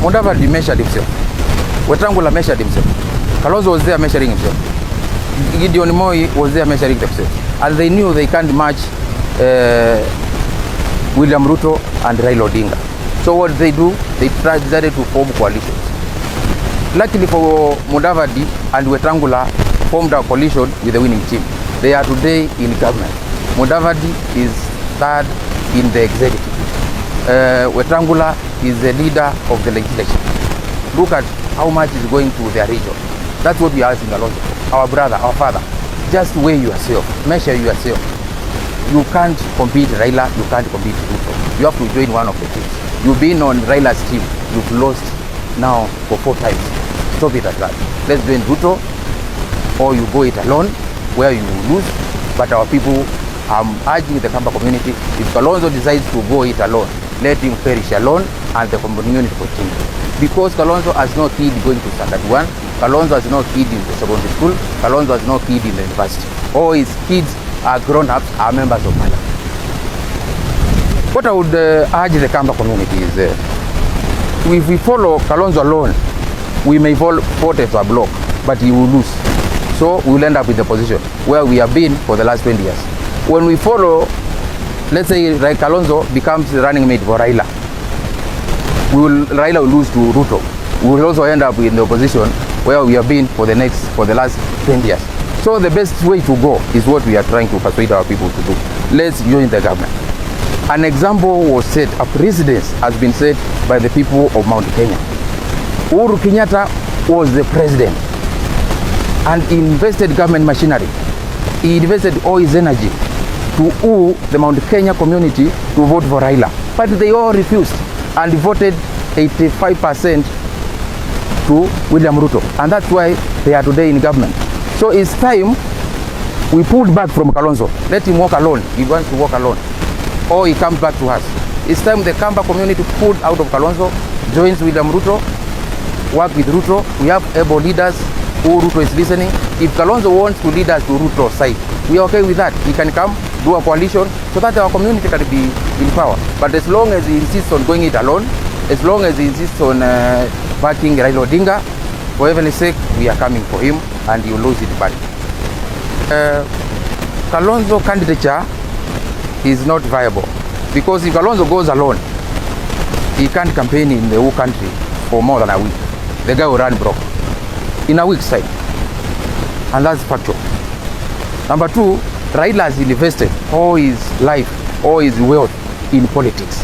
Mudavadi measured himself. Wetangula measured himself. Kalonzo was there measuring himself. Gideon Moi was there measuring themselves. And they knew they can't match William Ruto and Raila Odinga. So what they do, they decided to form coalitions. Luckily for Mudavadi and Wetangula formed a coalition with the winning team. They are today in government. Mudavadi is third in the executive. Wetangula is the leader of the legislature. Look at how much is going to their region. That's what we are asking Kalonzo, our brother, our father. Just weigh yourself, measure yourself. You can't compete Raila, you can't compete Ruto. You have to join one of the teams. You've been on Raila's team, you've lost now for 4 times. Stop it at that. Let's join Ruto, or you go it alone, where you lose. But our people, I'm urging the Kamba community, if Kalonzo decides to go it alone, let him perish alone and the community continue. Because Kalonzo has no kid going to standard 1, Kalonzo has no kid in the secondary school, Kalonzo has no kid in the university. All his kids are grown-ups, are members of parliament. What I would urge the Kamba community is, if we follow Kalonzo alone, we may vote as a block, but he will lose. So we will end up in the position where we have been for the last 20 years. When we follow, let's say Kalonzo becomes the running mate for Raila, Raila will lose to Ruto. We will also end up in the opposition where we have been for the last 20 years. So the best way to go is what we are trying to persuade our people to do. Let's join the government. An example was set, a precedence has been set by the people of Mount Kenya. Uhuru Kenyatta was the president and he invested government machinery. He invested all his energy to woo the Mount Kenya community to vote for Raila. But they all refused and voted 85% to William Ruto. And that's why they are today in government. So it's time we pulled back from Kalonzo. Let him walk alone. He wants to walk alone. Or he comes back to us. It's time the Kamba community pulled out of Kalonzo, joins William Ruto, work with Ruto. We have able leaders who Ruto is listening. If Kalonzo wants to lead us to Ruto's side, we are okay with that. He can come, do a coalition, so that our community can be in power. But as long as he insists on going it alone, as long as he insists on backing Raila Odinga, for heaven's sake, we are coming for him and he will lose it badly. Kalonzo candidature is not viable because if Kalonzo goes alone, he can't campaign in the whole country for more than a week. The guy will run broke in a week's time, and that's factual. Number 2, Raila has invested all his life, all his wealth in politics.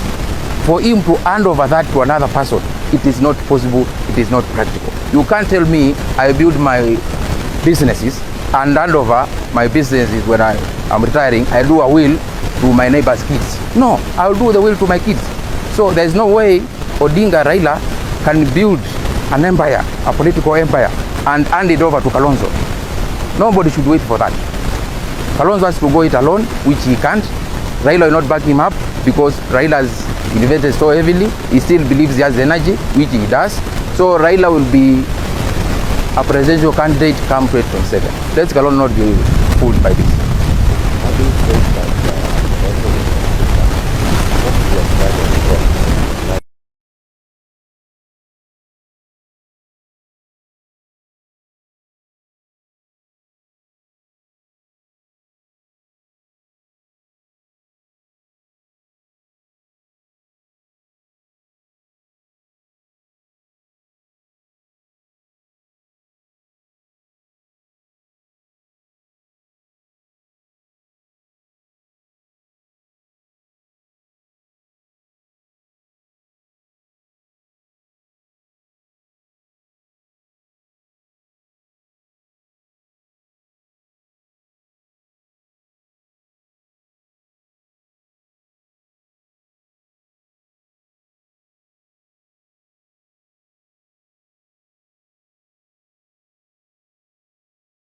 For him to hand over that to another person, it is not possible, it is not practical. You can't tell me I build my businesses and hand over my businesses when I am retiring. I do a will to my neighbor's kids. No, I will do the will to my kids. So there's no way Odinga Raila can build an empire, a political empire, and hand it over to Kalonzo. Nobody should wait for that. Kalonzo has to go it alone, which he can't. Raila will not back him up because Raila has invested so heavily. He still believes he has the energy, which he does. So Raila will be a presidential candidate come 2027. Let's Kalonzo not be fooled by this.